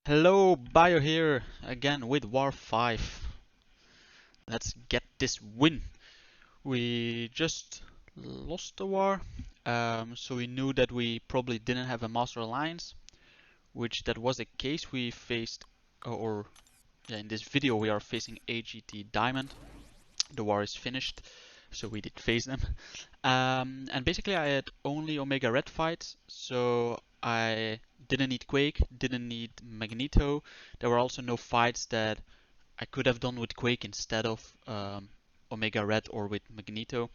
Hello, Bio here again with War 5. Let's get this win. We just lost the war, so we knew that we probably didn't have a Master Alliance, which that was the case. We faced, or yeah, in this video we are facing AGT Diamond. The war is finished, so we did face them. And basically I had only Omega Red fights, so I didn't need Quake, didn't need Magneto. There were also no fights that I could have done with Quake instead of Omega Red or with Magneto.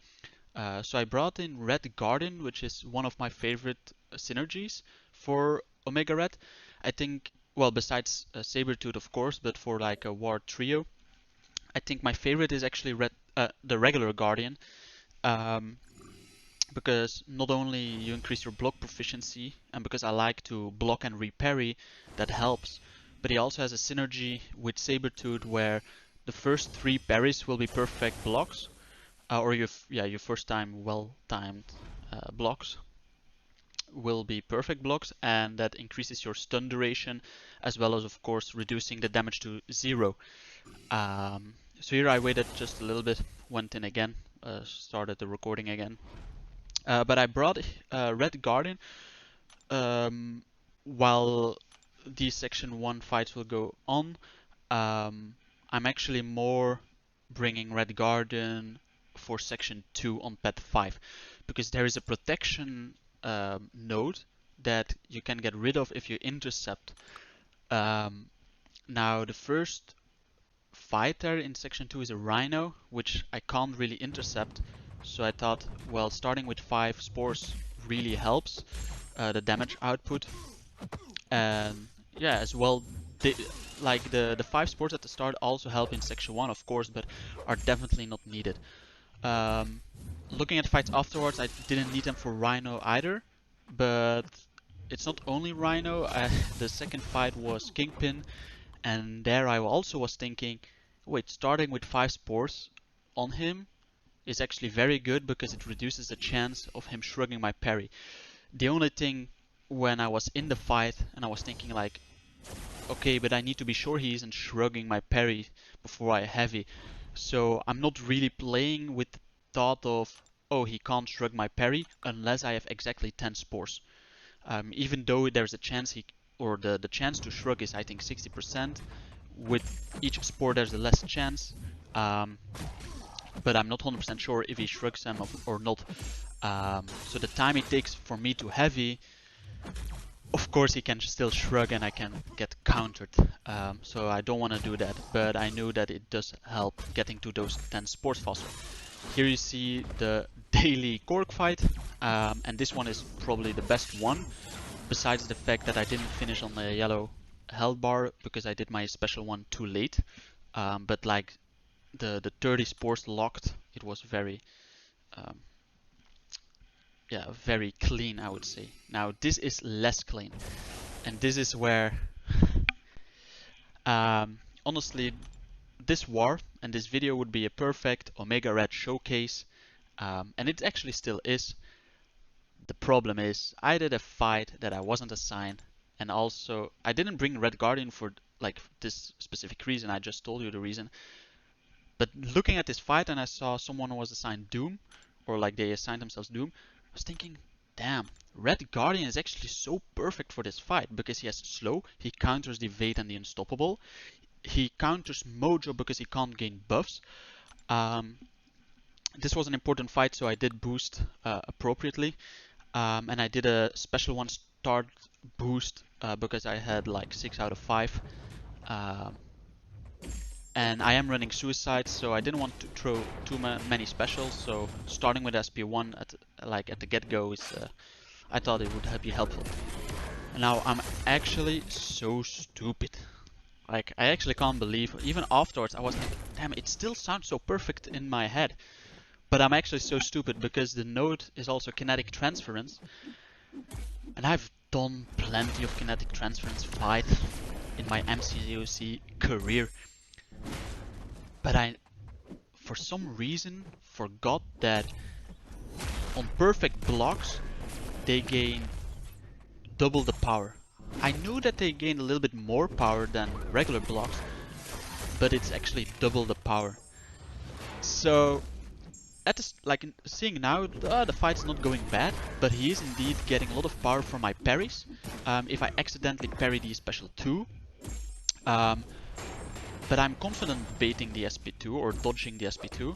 So I brought in Red Guardian, which is one of my favorite synergies for Omega Red. I think, well, besides Sabretooth of course, but for like a war trio, I think my favorite is actually the regular Guardian, um, because not only you increase your block proficiency, and because I like to block and reparry, that helps, but he also has a synergy with Sabretooth where the first 3 parries will be perfect blocks, or your first time well-timed blocks will be perfect blocks, and that increases your stun duration as well as of course reducing the damage to 0. So here I waited just a little bit, went in again, started the recording again. But I brought Red Guardian while these Section 1 fights will go on. I'm actually more bringing Red Guardian for Section 2 on Pet 5, because there is a protection node that you can get rid of if you intercept. Now the first fighter in Section 2 is a Rhino, which I can't really intercept, so I thought, well, starting with 5 spores really helps the damage output. And yeah, as well, like the 5 spores at the start also help in Section 1 of course, but are definitely not needed. Um, Looking at fights afterwards, I didn't need them for Rhino either, but it's not only Rhino. The second fight was Kingpin, and there I also was thinking, wait, starting with 5 spores on him is actually very good because it reduces the chance of him shrugging my parry. The only thing when I was in the fight and I was thinking like, okay, but I need to be sure he isn't shrugging my parry before I heavy. So I'm not really playing with the thought of, oh, he can't shrug my parry unless I have exactly 10 spores. Even though there's a chance or the chance to shrug is I think 60%. With each spore there's a less chance, but I'm not 100% sure if he shrugs them or not. So the time it takes for me to heavy, of course he can still shrug and I can get countered. So I don't want to do that, but I knew that it does help getting to those 10 spores faster. Here you see the daily Cork fight, and this one is probably the best one, besides the fact that I didn't finish on the yellow health bar because I did my special one too late. But like the 30 spores locked, it was very um, yeah, very clean, I would say. Now this is less clean, and this is where honestly this war and this video would be a perfect Omega Red showcase, and it actually still is. The problem is I did a fight that I wasn't assigned, and also I didn't bring Red Guardian for like this specific reason. I just told you the reason. But looking at this fight and I saw someone was assigned Doom, or like they assigned themselves Doom, I was thinking, damn, Red Guardian is actually so perfect for this fight because he has slow, he counters the evade and the unstoppable, he counters Mojo because he can't gain buffs. This was an important fight, so I did boost appropriately, and I did a special one start boost because I had like 6 out of 5. And I am running Suicide, so I didn't want to throw too many specials. So starting with SP1 at the get-go is, I thought it would be helpful. And now I'm actually so stupid. Like I actually can't believe. Even afterwards, I was like, damn, it still sounds so perfect in my head. But I'm actually so stupid because the node is also kinetic transference, and I've done plenty of kinetic transference fights in my MCOC career. But I, for some reason, forgot that on perfect blocks, they gain double the power. I knew that they gained a little bit more power than regular blocks, but it's actually double the power. So at this, like seeing now, the fight's not going bad, but he is indeed getting a lot of power from my parries. If I accidentally parry the special 2, but I'm confident baiting the SP2 or dodging the SP2.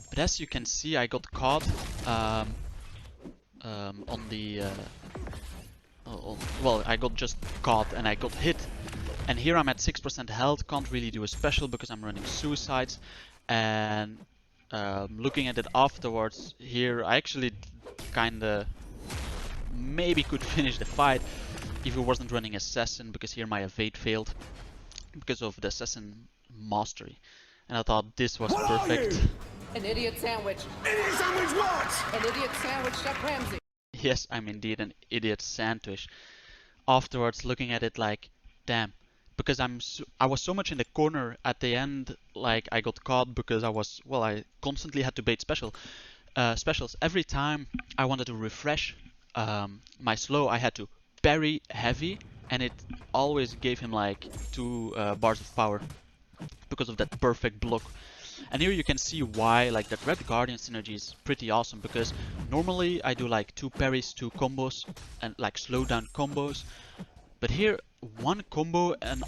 But as you can see, I got caught on the well, I got just caught and I got hit. And here I'm at 6% health, can't really do a special because I'm running suicides. And looking at it afterwards, here I actually kinda maybe could finish the fight if it wasn't running assassin, because here my evade failed because of the assassin mastery. And I thought this was perfect. An idiot sandwich. Idiot sandwich what? An idiot sandwich, Chef Ramsay. Yes, I'm indeed an idiot sandwich. Afterwards, looking at it like, damn, because I was so much in the corner at the end, like I got caught because I constantly had to bait specials. Every time I wanted to refresh my slow, I had to parry heavy, and it always gave him like 2 bars of power because of that perfect block. And here you can see why like that Red Guardian synergy is pretty awesome, because normally I do like 2 parries, 2 combos, and like slow down combos. But here, 1 combo and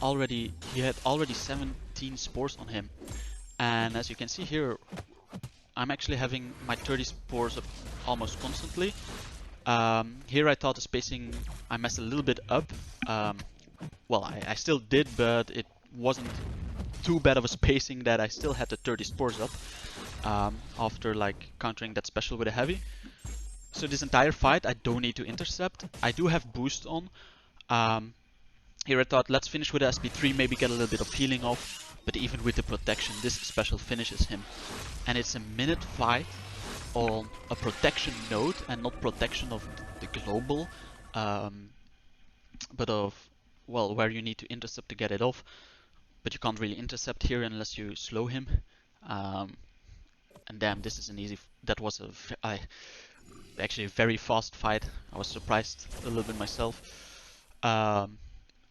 he had already 17 spores on him. And as you can see here, I'm actually having my 30 spores up almost constantly. Here I thought the spacing, I messed a little bit up. Well, I still did, but it wasn't too bad of a spacing that I still had the 30 spores up after like countering that special with a heavy. So this entire fight I don't need to intercept. I do have boost on. Here I thought let's finish with the SP3, maybe get a little bit of healing off, but even with the protection this special finishes him. And it's a minute fight on a protection node, and not protection of the global, but of, well, where you need to intercept to get it off. But you can't really intercept here unless you slow him. And damn, this is an easy. That was actually a very fast fight. I was surprised a little bit myself.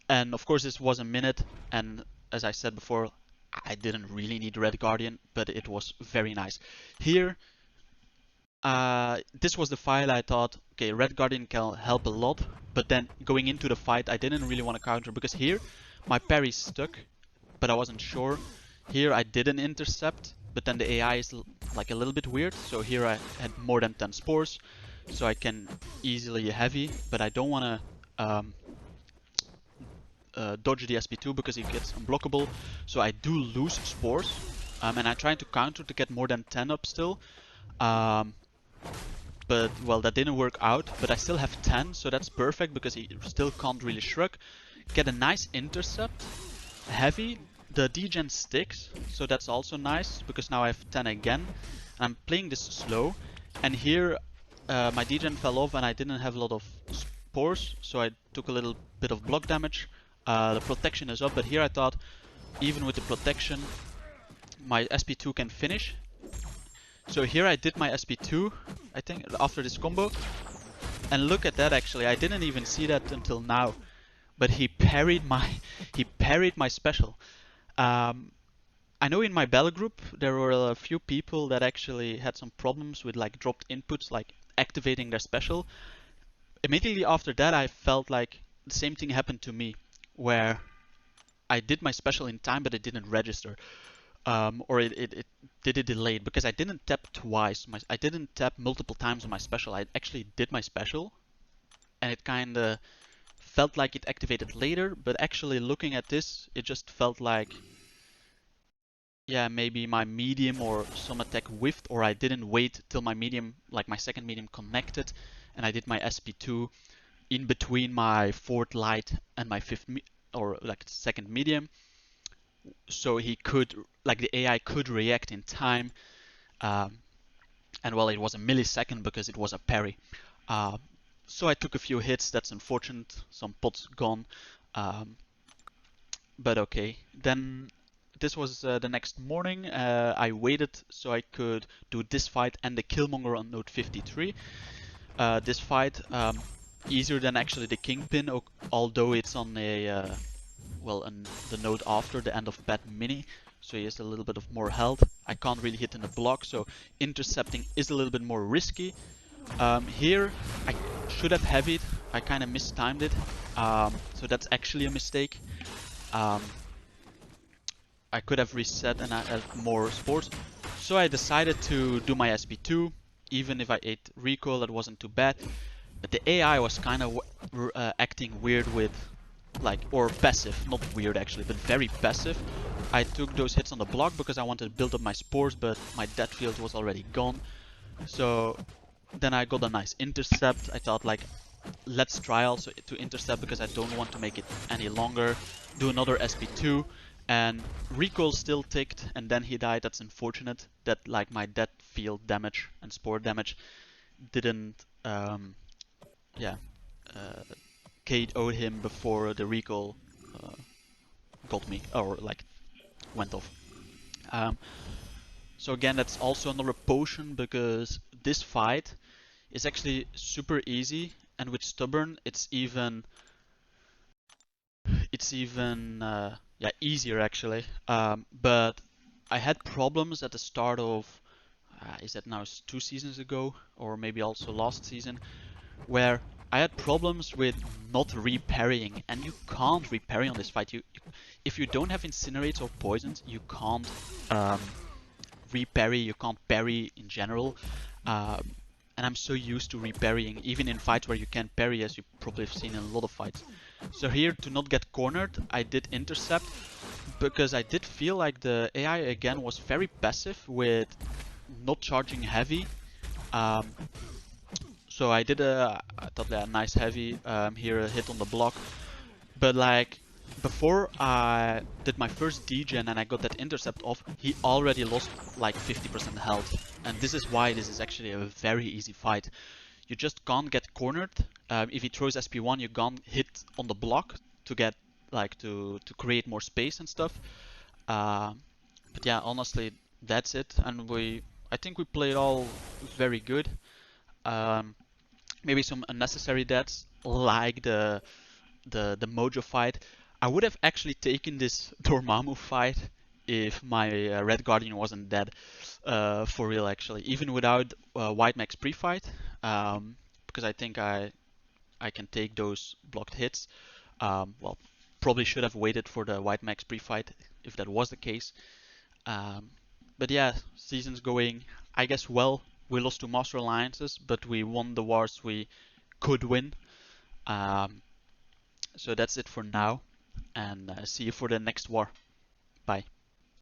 And of course, this was a minute. And as I said before, I didn't really need Red Guardian, but it was very nice. Here, this was the fight I thought, okay, Red Guardian can help a lot. But then going into the fight, I didn't really want to counter, because here my parry stuck, but I wasn't sure. Here I didn't intercept, but then the AI is like a little bit weird. So here I had more than 10 spores, so I can easily heavy, but I don't want to dodge the SP2 because it gets unblockable. So I do lose spores, and I'm trying to counter to get more than 10 up still. But well, that didn't work out, but I still have 10, so that's perfect because he still can't really shrug. Get a nice intercept, heavy. The degen sticks, so that's also nice because now I have 10 again. I'm playing this slow, and here my degen fell off and I didn't have a lot of spores, so I took a little bit of block damage. The protection is up, but here I thought even with the protection my SP2 can finish. So here I did my SP2, I think, after this combo. And look at that, actually, I didn't even see that until now. But he parried my special. I know in my battle group there were a few people that actually had some problems with like dropped inputs, like activating their special. Immediately after that I felt like the same thing happened to me, where I did my special in time but it didn't register. Or it did it delayed because I didn't tap twice. I didn't tap multiple times on my special. I actually did my special, and it kinda felt like it activated later, but actually looking at this, it just felt like, yeah, maybe my medium or some attack whiffed, or I didn't wait till my medium, like my second medium connected, and I did my SP2 in between my fourth light and my fifth or like second medium. So he could, like the AI could react in time, and well, it was a millisecond because it was a parry. So I took a few hits, that's unfortunate, some pots gone, but okay. Then this was the next morning, I waited so I could do this fight and the Killmonger on node 53. This fight, easier than actually the Kingpin, although it's on a well, on the node after the end of Bat Mini, so he has a little bit of more health. I can't really hit in the block, so intercepting is a little bit more risky. Here, I should have heavied. I kind of mistimed it, so that's actually a mistake. I could have reset and add more spores. So I decided to do my SP2, even if I ate recoil, that wasn't too bad. But the AI was kind of acting weird with, like, or passive, not weird actually, but very passive. I took those hits on the block because I wanted to build up my spores, but my death field was already gone. So then I got a nice intercept. I thought, like, let's try also to intercept because I don't want to make it any longer. Do another SP2, and recoil still ticked, and then he died. That's unfortunate that, like, my death field damage and spore damage didn't yeah KO'd him before the recoil got me, or like went off. So again, that's also another potion because this fight is actually super easy, and with stubborn it's even yeah, easier actually. But I had problems at the start of is that now 2 seasons ago, or maybe also last season, where I had problems with not reparrying, and you can't reparry on this fight. If you don't have incinerates or poisons, you can't reparry, you can't parry in general. And I'm so used to reparrying, even in fights where you can't parry, as you probably have seen in a lot of fights. So here, to not get cornered, I did intercept, because I did feel like the AI again was very passive with not charging heavy. So I did I thought a nice heavy here, a hit on the block. But like, before I did my first degen and I got that intercept off, he already lost like 50% health. And this is why this is actually a very easy fight. You just can't get cornered. If he throws SP1, you can't hit on the block to get, like, to create more space and stuff. But yeah, honestly, that's it. And I think we played all very good. Um, Maybe some unnecessary deaths, like the Mojo fight. I would have actually taken this Dormammu fight if my Red Guardian wasn't dead, for real actually, even without White Max pre-fight, because I think I can take those blocked hits. Well, probably should have waited for the White Max pre-fight if that was the case. Um, but yeah, season's going, I guess, well. We lost to Master Alliances, but we won the wars we could win. Um, so that's it for now, and see you for the next war. Bye.